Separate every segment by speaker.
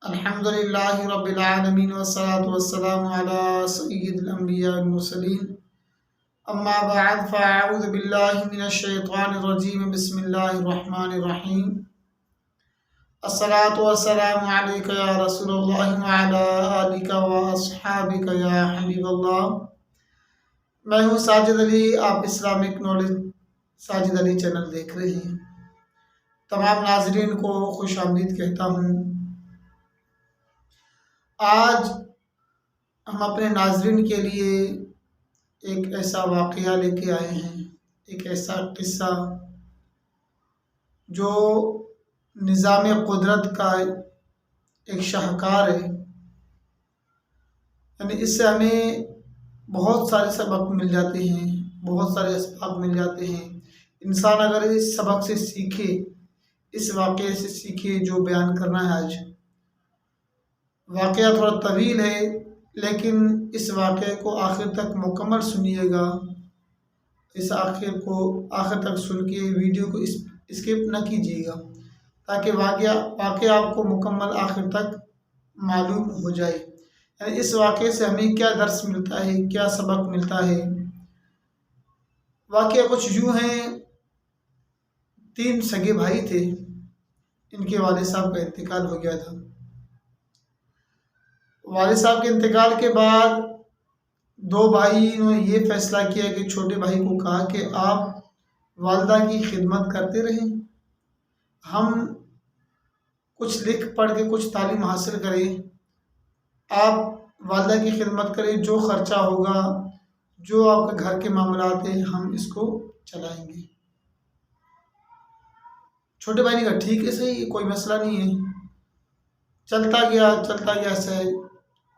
Speaker 1: अल्हम्दुलिल्लाहि रब्बिल आलमीन वस्सलातु वस्सलामु अला सय्यिदिल अंबिया वल मुरसलीन अम्मा बअद फ़अऊज़ु बिल्लाहि मिनश शैतानिर रजीम बिस्मिल्लाहिर रहमानिर रहीम अस्सलातु वस्सलामु अलैका या रसूलल्लाह व अला आलिका व अस्हाबिका या हबीबल्लाह। मैं हूँ साजिद अली, आप Islamic knowledge Sajid Ali channel देख रहे हैं। तमाम नाज़रीन को खुश आमदीद कहता हूँ। आज हम अपने नाज़रीन के लिए एक ऐसा वाक़या लेके आए हैं, एक ऐसा किस्सा जो निज़ाम कुदरत का एक शाहकार है। यानी इससे हमें बहुत सारे सबक मिल जाते हैं, बहुत सारे असबाब मिल जाते हैं। इंसान अगर इस सबक से सीखे, इस वाक़ये से सीखे जो बयान करना है आज। वाक़या थोड़ा तवील है, लेकिन इस वाक़ये को आखिर तक मुकम्मल सुनिएगा। इस आखिर तक सुन के वीडियो को स्किप न कीजिएगा, ताकि वाक़या आपको मुकम्मल आखिर तक मालूम हो जाए। यानी इस वाक़ये से हमें क्या दर्स मिलता है, क्या सबक मिलता है। वाक़या कुछ यूँ हैं, 3 सगे भाई थे, इनके वालिद साहब का इंतकाल हो गया था। वालिद साहब के इंतकाल के बाद 2 भाई ने ये फैसला किया कि छोटे भाई को कहा कि आप वालिदा की खिदमत करते रहें, हम कुछ लिख पढ़ के कुछ तालीम हासिल करें, आप वालिदा की खिदमत करें, जो ख़र्चा होगा, जो आपके घर के मामलात हैं, हम इसको चलाएंगे। छोटे भाई ने कहा ठीक है, सही, कोई मसला नहीं है। चलता गया ऐसे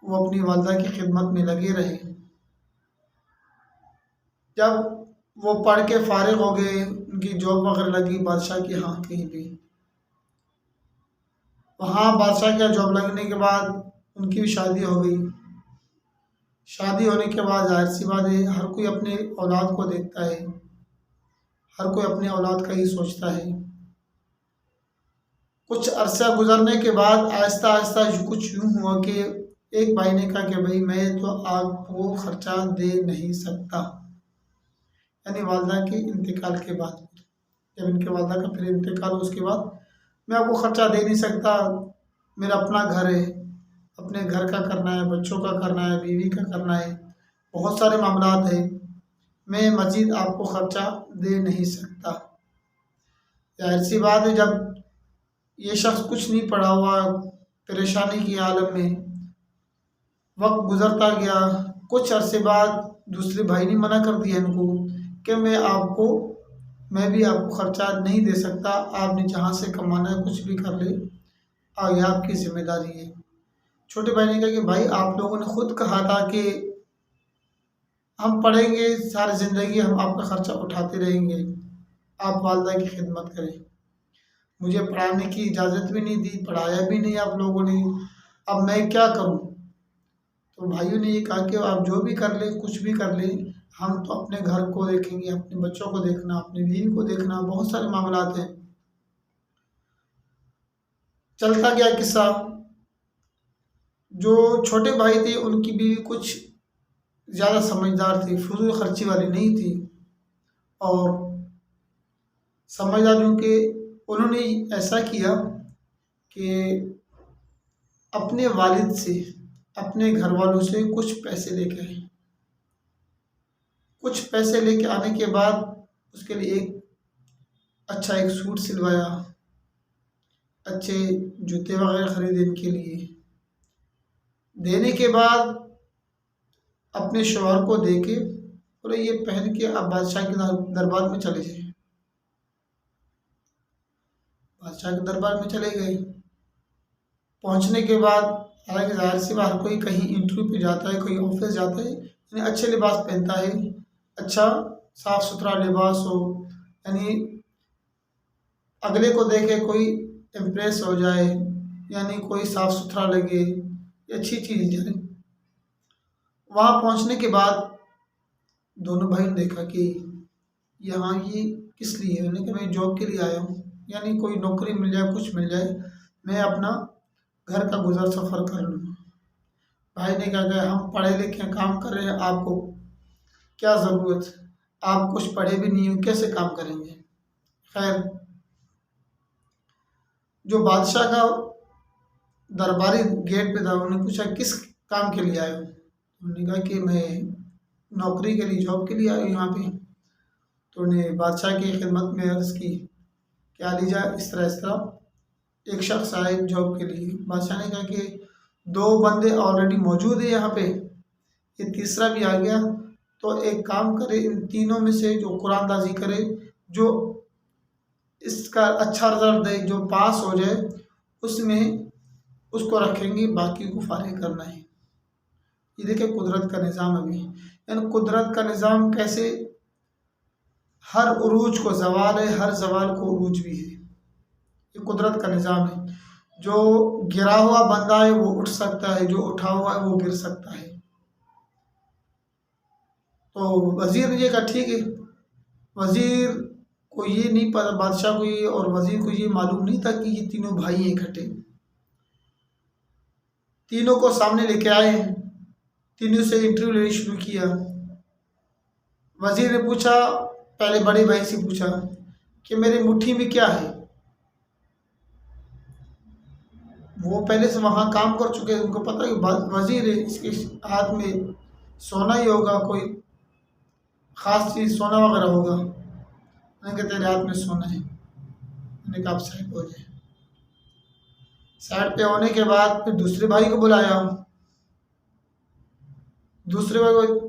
Speaker 1: वो अपनी वालिदा की खिदमत में लगे रहे। जब वो पढ़ के फारिग हो गए, उनकी जॉब वगैरह लगी बादशाह के यहाँ कहीं भी, वहाँ बादशाह के यहाँ जॉब लगने के बाद उनकी भी शादी हो गई। शादी होने के बाद जाहिर सी बात है, हर कोई अपने औलाद को देखता है, हर कोई अपने औलाद का ही सोचता है। कुछ अरसा गुजरने के बाद आहिस्ता आहिस्ता कुछ यूँ हुआ कि एक भाई ने कहा कि भाई मैं तो आपको खर्चा दे नहीं सकता। यानी वालिदा के इंतकाल के बाद, जब इनके वालिदा का फिर इंतकाल हो, उसके बाद मैं आपको खर्चा दे नहीं सकता। मेरा अपना घर है, अपने घर का करना है, बच्चों का करना है, बीवी का करना है, बहुत सारे मामलात हैं, मैं मज़ीद आपको खर्चा दे नहीं सकता। जाहिर सी बात है, जब ये शख्स कुछ नहीं पड़ा हुआ, परेशानी की आलम में, वक्त गुजरता गया। कुछ अरसे बाद दूसरे भाई ने मना कर दिया इनको कि मैं भी आपको खर्चा नहीं दे सकता, आपने जहाँ से कमाना है कुछ भी कर ले, आगे आपकी जिम्मेदारी है। छोटे भाई ने कहा कि भाई आप लोगों ने खुद कहा था कि हम पढ़ेंगे सारी ज़िंदगी, हम आपका खर्चा उठाते रहेंगे, आप वालिदा की खिदमत करें। मुझे पढ़ाने की इजाज़त भी नहीं दी, पढ़ाया भी नहीं आप लोगों ने, अब मैं क्या करूं। तो भाइयों ने ये कहा कि आप जो भी कर लें, कुछ भी कर लें, हम तो अपने घर को देखेंगे, अपने बच्चों को देखना, अपनी बीवी को देखना, बहुत सारे मामलात हैं। चलता गया किस्सा। जो छोटे भाई थे उनकी बीवी कुछ ज़्यादा समझदार थी, फजूल खर्ची वाली नहीं थी, और समझदार के उन्होंने ऐसा किया कि अपने वालिद से, अपने घर वालों से कुछ पैसे लेके आए। कुछ पैसे लेके आने के बाद उसके लिए एक सूट सिलवाया, अच्छे जूते वगैरह खरीदे इनके लिए। देने के बाद अपने शौहर को दे के बोले ये पहन के आप बादशाह के दरबार में चले जाए। बादशाह के दरबार में चले गए। पहुंचने के बाद, हालांकि ज़ाहिर सी बात, कोई कहीं इंटरव्यू पे जाता है, कोई ऑफिस जाता है, यानी अच्छे लिबास पहनता है, अच्छा साफ़ सुथरा लिबास हो, यानी अगले को देखे कोई इम्प्रेस हो जाए, यानी कोई साफ़ सुथरा लगे, ये अच्छी चीज़ है। वहाँ पहुँचने के बाद दोनों भाई ने देखा कि यहाँ ये किस लिए है। उन्होंने कहा मैं जॉब के लिए आया हूँ, यानी कोई नौकरी मिल जाए, कुछ मिल जाए, मैं अपना घर का गुजर सफ़र कर लूँ। भाई ने कहा कि हम पढ़े लिखे हैं, काम कर रहे हैं, आपको क्या ज़रूरत, आप कुछ पढ़े भी नहीं हो, कैसे काम करेंगे। खैर, जो बादशाह का दरबारी गेट पे था, उन्होंने पूछा किस काम के लिए आए हो। उन्होंने कहा कि मैं नौकरी के लिए, जॉब के लिए आया हूँ यहाँ पे। तो उन्हें बादशाह की खिदमत में अर्ज़ की क्या लीजा, इस तरह एक शख्स आए जॉब के लिए। बादशाह ने कहा कि दो बंदे ऑलरेडी मौजूद है यहाँ पे, ये तीसरा भी आ गया, तो एक काम करे, इन तीनों में से जो कुरानदाजी करे, जो इसका अच्छा रिजल्ट दे, जो पास हो जाए, उसमें उसको रखेंगे, बाकी को फारिग करना है। ये देखिए कुदरत का निज़ाम अभी, यानी कुदरत का निज़ाम कैसे हर उरूज को ज़वाल है, हर ज़वाल को उरूज भी है। ये कुदरत का निज़ाम है। जो गिरा हुआ बंदा है वो उठ सकता है, जो उठा हुआ है वो गिर सकता है। तो वज़ीर ने ये कहा ठीक है। वज़ीर को ये नहीं पता, बादशाह को ये और वज़ीर को ये मालूम नहीं था कि ये तीनों भाई हैं इकट्ठे। तीनों को सामने लेके आए, तीनों से इंटरव्यू लेना शुरू किया। वज़ीर ने पूछा, पहले बड़े भाई से पूछा कि मेरी मुट्ठी में क्या है। वो पहले से वहाँ काम कर चुके हैं, उनको पता है कि वज़ीर है, इसके हाथ में सोना ही होगा, कोई ख़ास चीज़ सोना वगैरह होगा। मैंने कहा तेरे हाथ में सोना है। मैंने कहा आप साइड हो जाए। साइड पे होने के बाद फिर दूसरे भाई को बुलाया। दूसरे भाई को,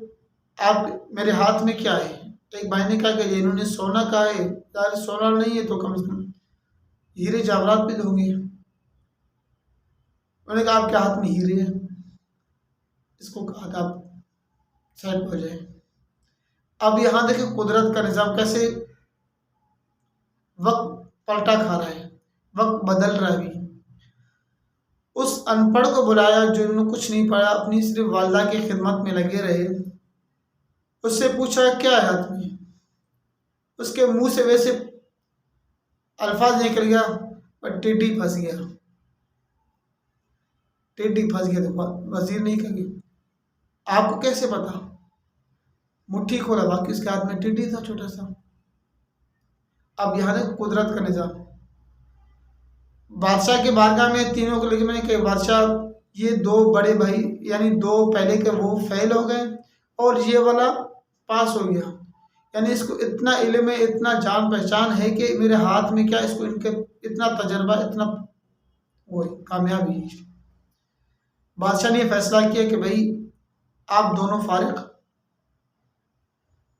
Speaker 1: आप मेरे हाथ में क्या है। एक भाई ने कहा कि इन्होंने सोना कहा है, यार सोना नहीं है तो कम से कम हीरे जवाहरात भी होंगे। उन्होंने कहा आपके हाथ में हीरे हैं। इसको कहा था आप साइड हो जाए। अब यहाँ देखिए कुदरत का निज़ाम कैसे वक्त पलटा खा रहा है, वक्त बदल रहा है। अभी उस अनपढ़ को बुलाया जिन्होंने कुछ नहीं पढ़ा, अपनी सिर्फ वालदा की खिदमत में लगे रहे। उससे पूछा क्या है हाथ में। उसके मुंह से वैसे अल्फाज निकल गया, पर टेढ़ी फंस गया। टेढ़ी फंस गया तो वजीर नहीं कहेगी आपको कैसे पता। मुट्ठी खोला, बाकी उसके हाथ में टेढ़ी था छोटा सा। अब यहाँ तक कुदरत का निज़ाम। बादशाह के बारगाह में तीनों को लेकर मैंने कहा बादशाह ये दो बड़े भाई, यानी दो पहले के वो फेल हो गए और ये वाला पास हो गया। यानी इसको इतना इल्म है, इतना जान पहचान है कि मेरे हाथ में क्या, इसको इनके इतना तजर्बा, इतना वो कामयाबी। बादशाह ने फैसला किया कि भाई आप दोनों फारिग,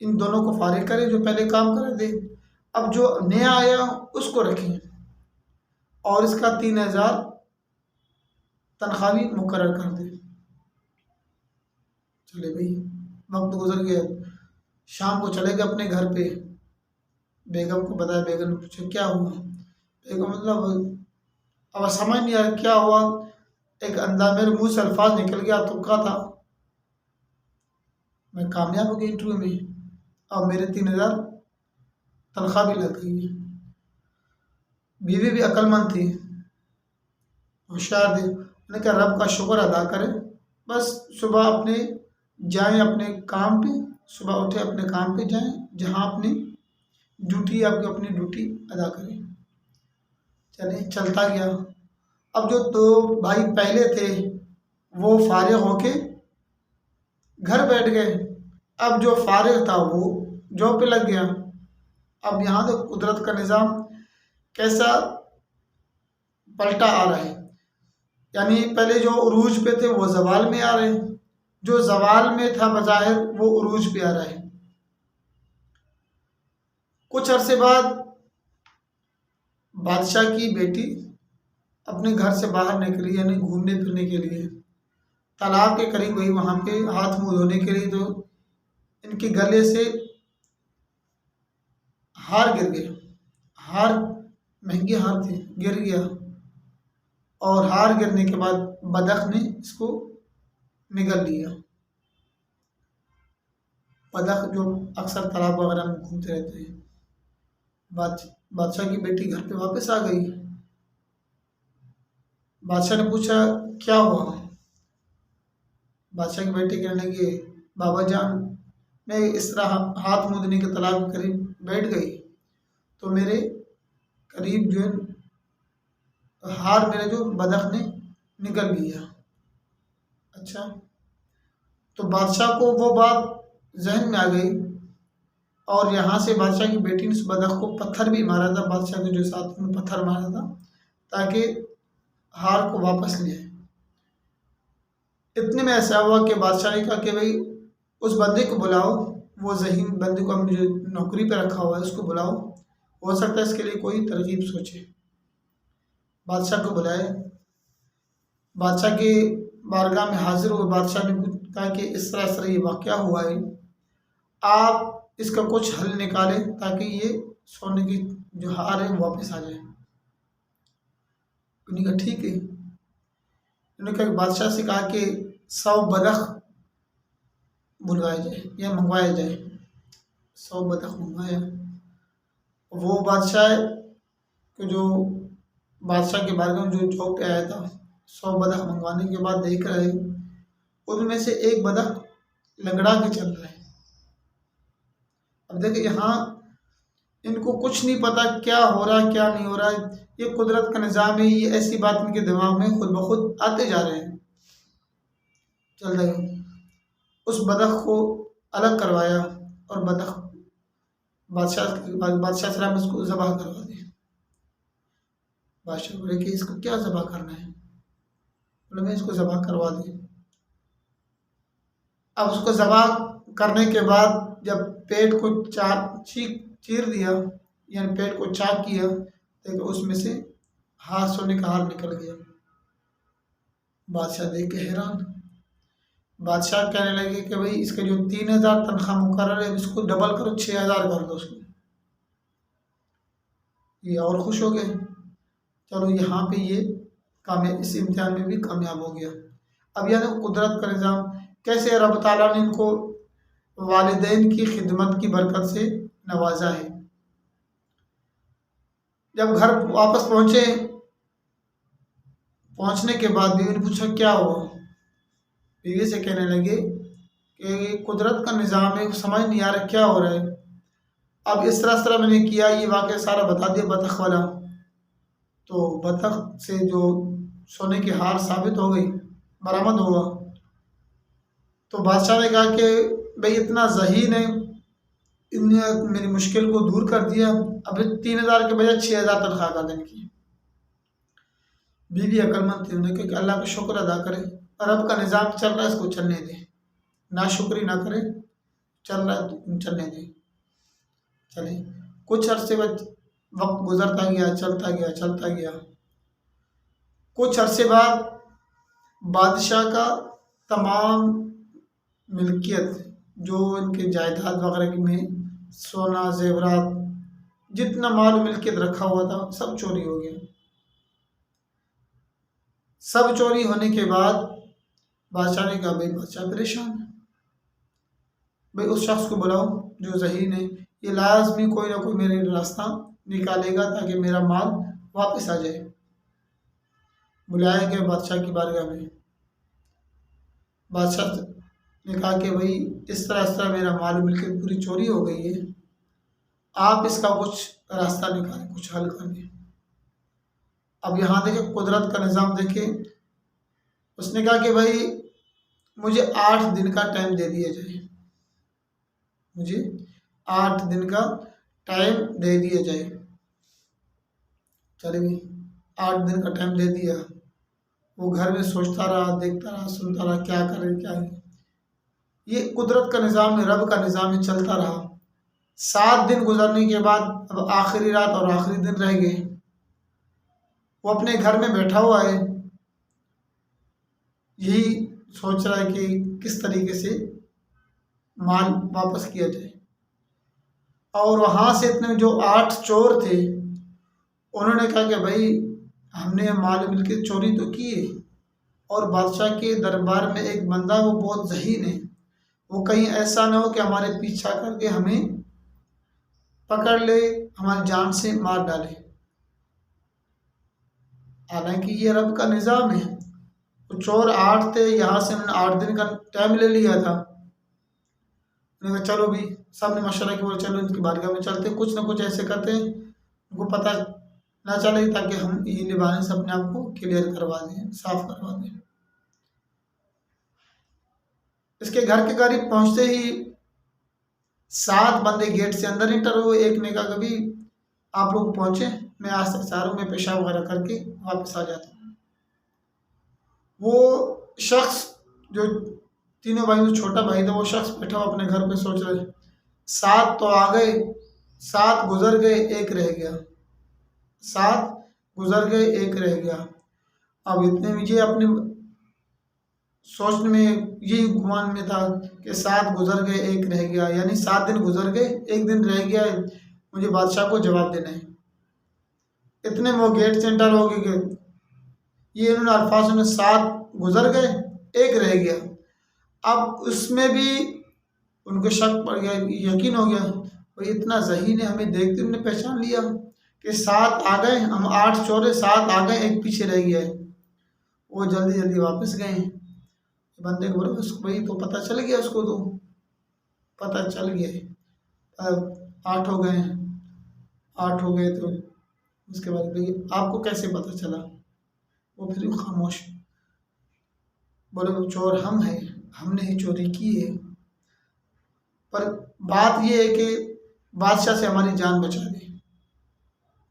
Speaker 1: इन दोनों को फारिग करें जो पहले काम कर रहे थे। अब जो नया आया उसको रखें और इसका 3000 तनख्वाह भी मुकर्रर कर दें। चले भाई, वक्त गुजर गया। शाम को चले गए अपने घर पे। बेगम को बताया, बेगम ने पूछा क्या हुआ। बेगम मतलब अब समझ नहीं आया क्या हुआ। एक अंदाज मेरे मुंह से अल्फाज निकल गया, तुक्का था, मैं कामयाब हो गई इंटरव्यू में, अब मेरे 3000 तनख्वाह भी लग गई है। बीवी भी अक्लमंद थी, होशियार थी। मैंने कहा रब का शुक्र अदा करें, बस सुबह अपने जाएं अपने काम पे, सुबह उठे अपने काम पे जाएं, जहां अपनी ड्यूटी, आपकी अपनी ड्यूटी अदा करें। चले चलता गया। अब जो दो भाई पहले थे वो फारिग होके घर बैठ गए। अब जो फारिग था वो जॉब पे लग गया। अब यहाँ तो कुदरत का निज़ाम कैसा पलटा आ रहा है। यानी पहले जो उरूज पे थे वो जवाल में आ रहे हैं, जो जवाल में था बज़ाहिर वो उरूज पे आ रहा है। कुछ अरसे बाद बादशाह की बेटी अपने घर से बाहर निकली, यानी घूमने फिरने के लिए। तालाब के करीब गई, वहाँ पे हाथ मुँह धोने के लिए, तो इनके गले से हार गिर गया। हार महंगे हार थे, गिर गया। और हार गिरने के बाद बदख ने इसको निगल लिया। बदख जो अक्सर तालाब वगैरह में घूमते रहते हैं। बादशाह की बेटी घर पे वापस आ गई। बादशाह ने पूछा क्या हुआ। बादशाह की बेटी कहने लगी बाबा जान, मैं इस तरह हाथ मुँह धोने के तालाब के करीब बैठ गई तो मेरे करीब जो है हार मेरे जो बदक ने निकल लिया। अच्छा, तो बादशाह को वो बात जहन में आ गई और यहाँ से बादशाह की बेटी ने उस बदक को पत्थर भी मारा था, बादशाह के जो साथ में पत्थर मारा था ताकि हार को वापस ले आए। इतने में ऐसा हुआ कि बादशाह ने कहा कि भाई उस बंदे को बुलाओ, वो ज़हीन बंदे को हमने जो नौकरी पे रखा हुआ है उसको बुलाओ, हो सकता है इसके लिए कोई तरकीब सोचे। बादशाह को बुलाए, बादशाह के बारगाह में हाजिर हुए। बादशाह ने कहा कि इस तरह ये वाक़या हुआ है, आप इसका कुछ हल निकालें ताकि ये सोने की जो हार है वो वापस आ जाए। उन्होंने कहा ठीक है। उन्होंने कहा कि बादशाह से कहा कि 100 बदख बुलवाया जाए या मंगवाया जाए। 100 बतख मंगवाया। वो बादशाह को जो बादशाह के बारगाह में जो जॉब पे आया था, 100 बतख मंगवाने के बाद देख रहे उनमें से एक बतख लंगड़ा के चल रहा है। अब देखिए यहाँ इनको कुछ नहीं पता क्या हो रहा है क्या नहीं हो रहा है, ये कुदरत का निज़ाम है, ये ऐसी बात इनके दिमाग में खुद ब खुद आते जा रहे हैं, चल रहे हैं। उस बतख को अलग करवाया और बतख बादशाह सलाम इसको ज़बह करवा दिया। बादशाह बोले कि इसको क्या ज़बह करना है, बोले मैं इसको ज़बह करवा दी। अब उसको ज़बह करने के बाद जब पेट को चीर दिया यानी पेट को चाक किया तो उसमें से सोने का हार निकल गया। बादशाह देख के हैरान। बादशाह कहने लगे कि भाई इसके जो 3000 तनख्वाह मुकर्रर है इसको डबल करो, 6000 कर दो उसको। ये और खुश हो गए, चलो यहाँ पे ये कामयाब, इस इम्तिहान में भी कामयाब हो गया। अब यह कुदरत का निज़ाम कैसे रब ताला ने इनको वालिदैन की खिदमत की बरकत से नवाजा है। जब घर वापस पहुंचने के बाद बीवी ने पूछा क्या हुआ। बीवी से कहने लगे कि कुदरत का निज़ाम है, समझ नहीं आ रहा क्या हो रहा है। अब इस तरह मैंने किया, ये वाक़या सारा बता दिया बतख वाला। तो बतख से जो सोने की हार साबित हो गई, बरामद हुआ। तो बादशाह ने कहा कि भाई इतना ज़हीन है, इनने मेरी मुश्किल को दूर कर दिया, अब 3000 के बजाय 6000 तनख्वाह कर देने की। बीवी अक्लमंद थी, उन्होंने कहा कि अल्लाह का शुक्र अदा करें, रब का निज़ाम चल रहा है इसको चलने दें, ना शुक्री ना करें, चल रहा है चलने दें। चले कुछ अरसे बाद वक्त गुजरता गया, चलता गया। कुछ अरसे बाद बादशाह का तमाम मिल्कियत जो इनके जायदाद वगैरह में सोना जेवरात जितना माल मिल्कियत रखा हुआ था सब चोरी हो गया। सब चोरी होने के बाद बादशाह ने कहा भाई बादशाह परेशान है, भाई उस शख्स को बुलाओ जो ज़हीन है, ये लाजमी कोई ना कोई मेरे रास्ता निकालेगा ताकि मेरा माल वापस आ जाए। बुलाया गया बादशाह की बारगाह में। बादशाह ने कहा कि भाई इस तरह मेरा माल मिलकर पूरी चोरी हो गई है, आप इसका कुछ रास्ता निकालें, कुछ हल करें। अब यहाँ देखें कुदरत का निज़ाम देखें। उसने कहा कि भाई मुझे 8 दिन का टाइम दे दिया जाए, मुझे 8 दिन का टाइम दे दिया जाए। चले भाई 8 दिन का टाइम दे दिया। वो घर में सोचता रहा, देखता रहा, सुनता रहा क्या करे क्या नहीं। ये कुदरत का निज़ाम है, रब का निज़ाम है, चलता रहा। 7 दिन गुजरने के बाद अब आखिरी रात और आखिरी दिन रह गए। वो अपने घर में बैठा हुआ है, यही सोच रहा है कि किस तरीके से माल वापस किया जाए। और वहाँ से इतने जो 8 चोर थे उन्होंने कहा कि भाई हमने माल मिलकर चोरी तो की है, और बादशाह के दरबार में एक बंदा वो बहुत ज़हीन है, वो कहीं ऐसा ना हो कि हमारे पीछा करके हमें पकड़ ले, हमारी जान से मार डाले। हालांकि ये रब का निज़ाम है। तो चोर 8 थे, यहाँ से उन्होंने 8 दिन का टाइम ले लिया था। उन्होंने कहा चलो भी, सब ने मशवरा किया, बोले चलो इनकी बारगाह में चलते हैं, कुछ ना कुछ ऐसे करते हैं उनको पता ना चले, ताकि हम ये निभाने से अपने आप को क्लियर करवा दें, साफ करवा दें। इसके घर के करीब पहुंचते ही 7 बंदे गेट से अंदर इंटर हुए। एक ने कहा कभी आप लोग पहुंचे, मैं आज तक चारों में पेशाब वगैरह करके वापस आ जाता हूँ। वो शख्स जो तीनों भाई में छोटा भाई था, वो शख्स बैठा हुआ अपने घर पे सोच रहे, 7 तो आ गए, 7 गुजर गए, एक रह गया, 7 गुजर गए, एक रह गया। अब इतने में ये अपने सोचने में यही गुमान में था कि 7 गुजर गए, एक रह गया, यानी 7 दिन गुजर गए, एक दिन रह गया, मुझे बादशाह को जवाब देना है। इतने में वो गेट से एंटर हो गए कि ये इन्होंने अल्फाज में 7 गुजर गए, एक रह गया। अब उसमें भी उनको शक पड़ गया, यकीन हो गया, भाई इतना ज़हीन है, हमें देखते उन्होंने पहचान लिया कि 7 आ गए, हम 8 चोरे, 7 आ गए, एक पीछे रह गया है। वो जल्दी जल्दी वापस गए। बंदे को बोला उसको, भाई तो पता चल गया, उसको तो पता चल गया। अब 8 हो गए, 8 हो गए, तो उसके बाद भाई आपको कैसे पता चला? वो फिर खामोश, बोले वो चोर हम हैं, हमने ही चोरी की है, पर बात ये है कि बादशाह से हमारी जान बचा दी,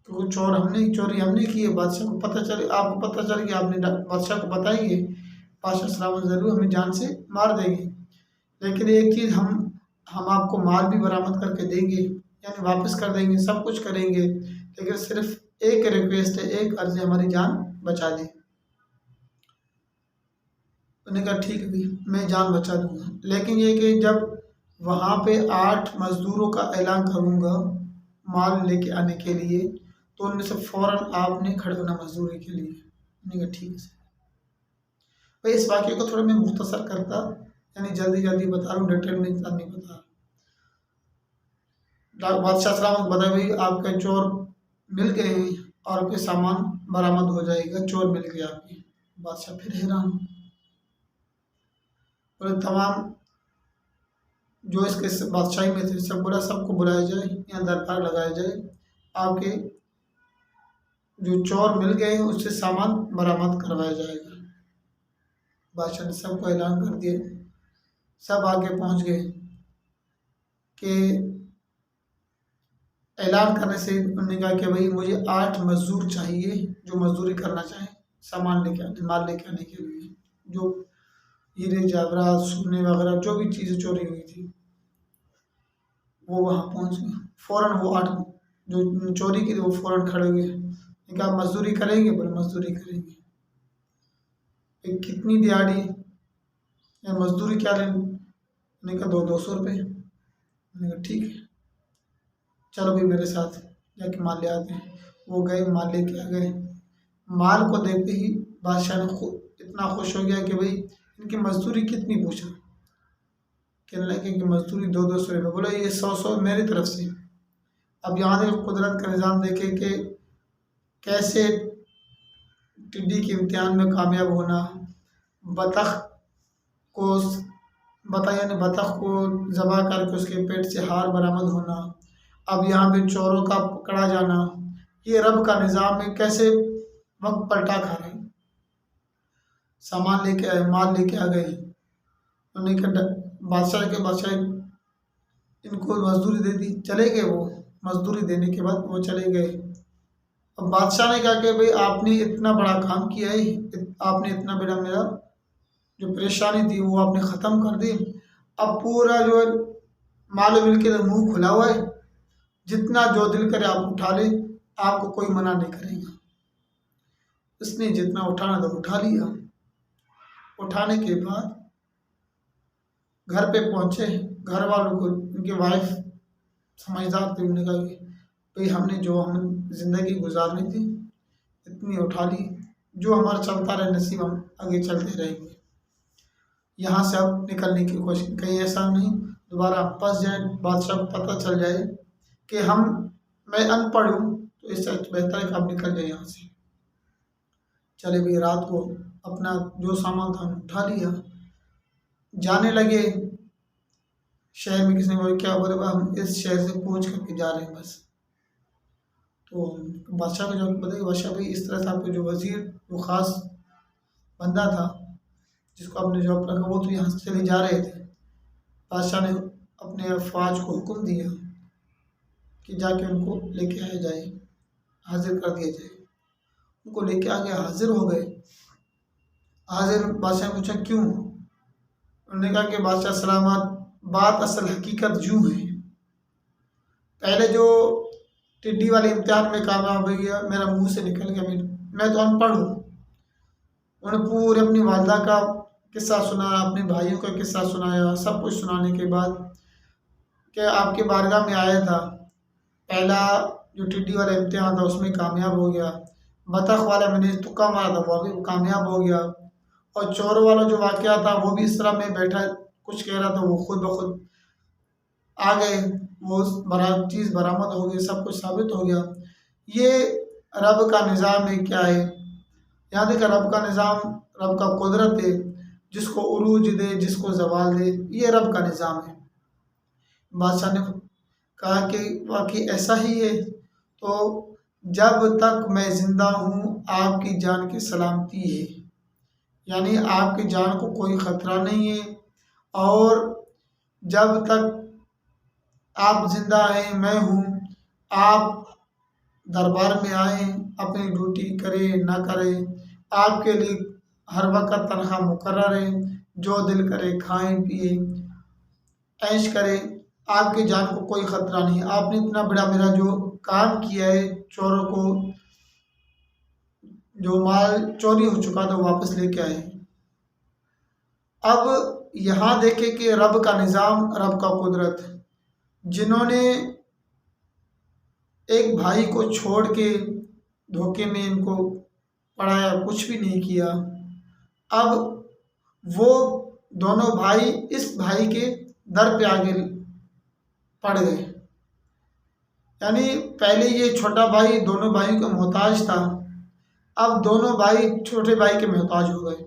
Speaker 1: क्योंकि चोर हमने, चोरी हमने की है, बादशाह को पता चले, आपको पता चल गया, आपने बादशाह को बताएंगे, बादशाह सलामत ज़रूर हमें जान से मार देंगे, लेकिन एक चीज़ हम आपको माल भी बरामद करके देंगे, यानी वापस कर देंगे, सब कुछ करेंगे, लेकिन सिर्फ एक रिक्वेस्ट है, एक अर्ज़ है, हमारी जान बचा दी। उन्होंने कहा ठीक है भी, मैं जान बचा दूंगा, लेकिन ये कि जब वहाँ पे 8 मज़दूरों का ऐलान करूँगा माल लेके आने के लिए, तो उनमें से फ़ौरन आपने खड़े होना मजदूरी के लिए। उन्होंने कहा ठीक है। भाई इस वाक़े को थोड़ा मैं मुख्तसर करता, यानी जल्दी जल्दी बता रहा हूँ, डिटेल में नहीं बता रहा। बादशाह सलामत बताया भाई आपके चोर मिल गए हैं और आपके सामान बरामद हो जाएगा, चोर मिल गए आपके। बादशाह फिर हैरान, बोले तमाम जो इसके बादशाही में थे सब, बोला सबको बुलाया जाए, यहाँ दरबार लगाया जाए, आपके जो चोर मिल गए हैं उससे सामान बरामद करवाया जाएगा। बादशाह ने सबको ऐलान कर दिया, सब आगे पहुंच गए कि ऐलान करने से उन्होंने कहा कि भाई मुझे 8 मजदूर चाहिए जो मजदूरी करना चाहें सामान लेके आने, माल लेके आने के लिए, जो हीरे जवाहरात सोने वगैरह जो भी चीज़ें चोरी हुई थी वो वहाँ पहुँच गए। फ़ौरन वो 8 जो चोरी की थी वो फ़ौरन खड़े हुए, कहा मजदूरी करेंगे? बोले मजदूरी करेंगे। कितनी दिहाड़ी या मजदूरी क्या लें? मैंने कहा 200 रुपये। मैंने कहा ठीक है, चलो भाई मेरे साथ जाके माल ले आते हैं। वो गए, माल लेके आ गए। माल को देखते ही बादशाह ने इतना खुश हो गया कि भाई इनकी मजदूरी कितनी पूछा, कहने लगे कि मजदूरी 200 रुपये। बोला ये 100 मेरी तरफ से। अब यहाँ देख कुदरत का निज़ाम देखे कि कैसे टिड्डी के इम्तिहान में कामयाब होना, बतख को बताया ने बतख को ज़बह करके उसके पेट से हार बरामद होना, अब यहाँ पे चोरों का पकड़ा जाना, ये रब का निज़ाम है। कैसे वक्त पलटा खा रहे, सामान लेके आए, माल लेके आ गए। उन्होंने बादशाह इनको मजदूरी दे दी, चले गए। वो मजदूरी देने के बाद वो चले गए। अब बादशाह ने कहा कि भाई आपने इतना बड़ा काम किया है, आपने इतना बड़ा मेरा जो परेशानी थी वो आपने ख़त्म कर दी। अब पूरा जो माल मिल के मुँह खुला हुआ है, जितना जो दिल करे आप उठा ले, आपको कोई मना नहीं करेगा। उसने जितना उठाना था उठा लिया। उठाने के बाद घर पे पहुँचे, घर वालों को, उनकी वाइफ समझदार थी, उन्होंने कहा कि भाई हमने जो हम ज़िंदगी गुजारनी थी इतनी उठा ली, जो हमारा चलता रहे नसीब, हम आगे चलते रहेंगे। यहाँ से अब निकलने की कोशिश, कहीं ऐसा नहीं दोबारा फंस जाए, बादशाह को पता चल जाए कि मैं अनपढ़ हूँ, तो इससे बेहतर है कि आप निकल जाए यहाँ से। चले भाई रात को अपना जो सामान था उठा लिया, जाने लगे शहर में। किसी ने बोला क्या, बोले भाई हम इस शहर से कूच करके जा रहे हैं बस। तो बादशाह को जब बताइए, बादशाह भाई इस तरह से आपके जो वजीर, जो खास बंदा था जिसको आपने जॉब रखा, वो तो यहाँ से चले जा रहे थे। बादशाह ने अपने अफवाज को हुक्म दिया कि जाके उनको लेके आया जाए, हाजिर कर दिया जाए। उनको लेके आ गया, हाजिर हो गए। हाजिर, बादशाह ने पूछा क्यों? उन्होंने कहा कि बादशाह सलामत, बात असल हकीकत यूँ है, पहले जो टिड्डी वाले इम्तिहान में कामयाब हो गया, मेरा मुंह से निकल गया, मैं तो अनपढ़ हूँ। उन्होंने पूरे अपनी वालदा का किस्सा सुनाया, अपने भाइयों का किस्सा सुनाया। सब कुछ सुनाने के बाद कि आपके बारगाह में आया था, पहला जो टिड्डी वाला इम्तिहान था उसमें कामयाब हो गया, बतख वाला मैंने तुक्का मारा था वो भी कामयाब हो गया, और चोरों वाला जो वाक़या था वो भी इस तरह में बैठा कुछ कह रहा था, वो खुद ब खुद आ गए, वो चीज़ बरामद हो गई, सब कुछ साबित हो गया। ये रब का निज़ाम है। क्या है यहाँ देखा, रब का निज़ाम, रब का कुदरत है, जिसको उरूज दे जिसको जवाल दे, ये रब का निज़ाम है। बादशाह ने कहा कि वाकई ऐसा ही है, तो जब तक मैं ज़िंदा हूँ आपकी जान की सलामती है, यानी आपकी जान को कोई ख़तरा नहीं है। और जब तक आप जिंदा हैं, मैं हूँ, आप दरबार में आए, अपनी ड्यूटी करें ना करें, आपके लिए हर वक्त तनख्वाह मुकर्रर है, जो दिल करे खाएं पिए ऐश करें, आपकी जान को कोई ख़तरा नहीं। आपने इतना बड़ा मेरा जो काम किया है, चोरों को जो माल चोरी हो चुका था वापस लेके आए। अब यहाँ देखे कि रब का निज़ाम, रब का कुदरत, जिन्होंने एक भाई को छोड़ के धोखे में इनको पढ़ाया, कुछ भी नहीं किया, अब वो दोनों भाई इस भाई के दर पे आगे पड़ गए। यानी पहले ये छोटा भाई दोनों भाइयों का मोहताज था, अब दोनों भाई छोटे भाई के मोहताज हो गए।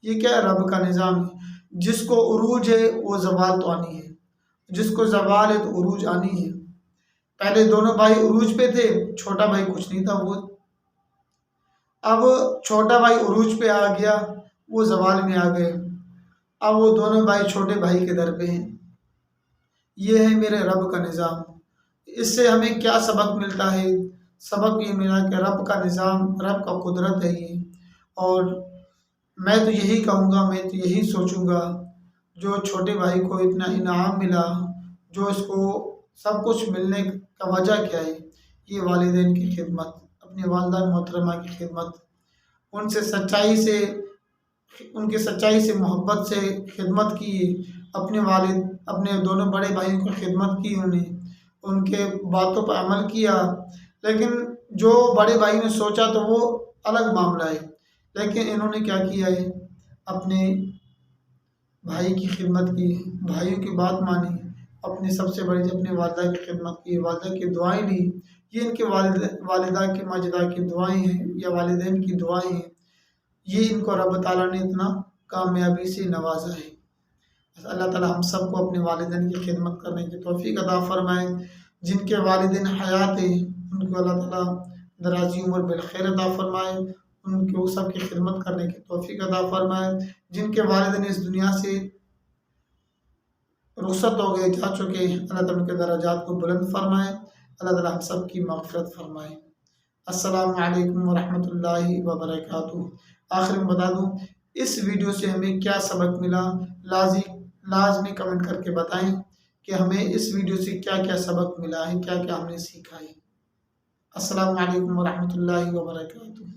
Speaker 1: ये क्या है? रब का निज़ाम है। जिसको उरूज है वो ज़वाल तो आनी है, जिसको ज़वाल है तो उरूज आनी है। पहले दोनों भाई उरूज पे थे, छोटा भाई कुछ नहीं था वो। अब छोटा भाई उरूज पे आ गया, वो ज़वाल में आ गए। अब वो दोनों भाई छोटे भाई के दर पे हैं। ये है मेरे रब का निज़ाम। इससे हमें क्या सबक मिलता है? सबक ये मिला कि रब का निज़ाम, रब का कुदरत है ये। और मैं तो यही कहूँगा, मैं तो यही सोचूँगा, जो छोटे भाई को इतना इनाम मिला, जो इसको सब कुछ मिलने का वजह क्या है? ये वालिदैन की खिदमत, अपनी वालिदा मोहतरमा की खिदमत, उनसे सच्चाई से, उनकी सच्चाई से मोहब्बत से खिदमत की, अपने वालिद, अपने दोनों बड़े भाइयों की खिदमत की, उन्हें उनके बातों पर अमल किया। लेकिन जो बड़े भाई ने सोचा तो वो अलग मामला है, लेकिन इन्होंने क्या किया है? अपने भाई की खिदमत की, भाइयों की बात मानी, अपने सबसे बड़ी अपने वालिदा की खिदमत की, वालिदा की दुआएं ली। ये इनके वालिदा की माजिदा की दुआएं हैं या वालिदैन की दुआएं हैं। ये इनको रब ताला ने इतना कामयाबी से नवाजा है। बस अल्लाह ताला हम सबको अपने वालिदैन की खिदमत करने की तौफीक अता फरमाए। जिनके वालिदैन हयात हैं उनको अल्लाह ताला दराज़ी उम्र बिलखैर अता फरमाए, उनको सबकी खिदमत करने की तौफीक अता फरमाए। जिनके वालिदैन इस दुनिया से रुखसत हो गए, जा चुके, अल्लाह ताला उनके दराजात को बुलंद फरमाए, अल्लाह ताला हम सब की मग़फ़िरत फरमाए। अस्सलामु अलैकुम वरहमतुल्लाहि वबरकातुहू। आखिर में बता दूँ इस वीडियो से हमें क्या सबक मिला, लाज़मी कमेंट करके बताएं कि हमें इस वीडियो से क्या क्या सबक मिला है, क्या क्या हमने सीखा है। अस्सलामु अलैकुम वरहमतुल्लाहि वबरकातुहू।